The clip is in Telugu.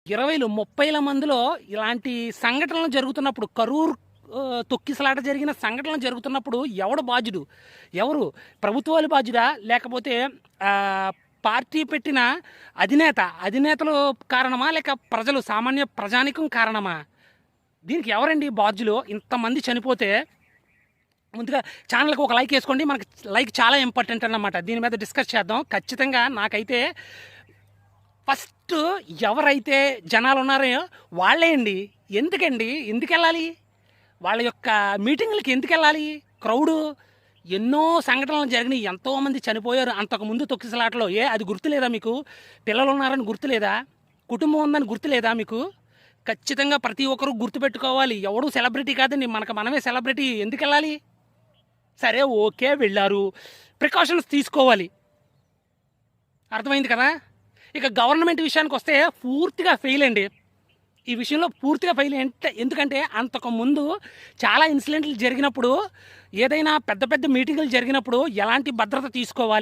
20లు, 30ల మందిలో ఇలాంటి సంఘటనలు జరుగుతున్నప్పుడు కరూర్ తొక్కిసలాట జరిగిన సంఘటనలు జరుగుతున్నప్పుడు ఎవడు బాధ్యుడు? ఎవరు? ప్రభుత్వాలు బాధ్యుడా? లేకపోతే పార్టీ పెట్టిన అధినేతలు కారణమా? లేక ప్రజలు సామాన్య ప్రజానికం కారణమా? దీనికి ఎవరండి బాధ్యులు? ఇంతమంది చనిపోతే ముందుగా ఛానల్కి ఒక లైక్ వేసుకోండి. మనకి లైక్ చాలా ఇంపార్టెంట్ అన్నమాట. దీని మీద డిస్కస్ చేద్దాం. ఖచ్చితంగా నాకైతే ఫస్ట్ ఎవరైతే జనాలు ఉన్నారో వాళ్ళే అండి. ఎందుకు వెళ్ళాలి? వాళ్ళ యొక్క మీటింగ్లకి ఎందుకు వెళ్ళాలి? క్రౌడు ఎన్నో సంఘటనలు జరిగినాయి, ఎంతోమంది చనిపోయారు అంతకుముందు తొక్కిసలాటలో. అది గుర్తులేదా మీకు? పిల్లలు ఉన్నారని గుర్తులేదా? కుటుంబం ఉందని గుర్తులేదా మీకు? ఖచ్చితంగా ప్రతి ఒక్కరూ గుర్తుపెట్టుకోవాలి. ఎవడూ సెలబ్రిటీ కాదండి, మనమే సెలబ్రిటీ. ఎందుకు వెళ్ళాలి? సరే, ఓకే, వెళ్ళారు, ప్రికాషన్స్ తీసుకోవాలి, అర్థమైంది కదా. ఇక గవర్నమెంట్ విషయానికి వస్తే పూర్తిగా ఫెయిల్ అండి. ఈ విషయంలో పూర్తిగా ఫెయిల్. ఎందుకంటే అంతకుముందు చాలా ఇన్సిడెంట్లు జరిగినప్పుడు, ఏదైనా పెద్ద పెద్ద మీటింగులు జరిగినప్పుడు ఎలాంటి భద్రత తీసుకోవాలి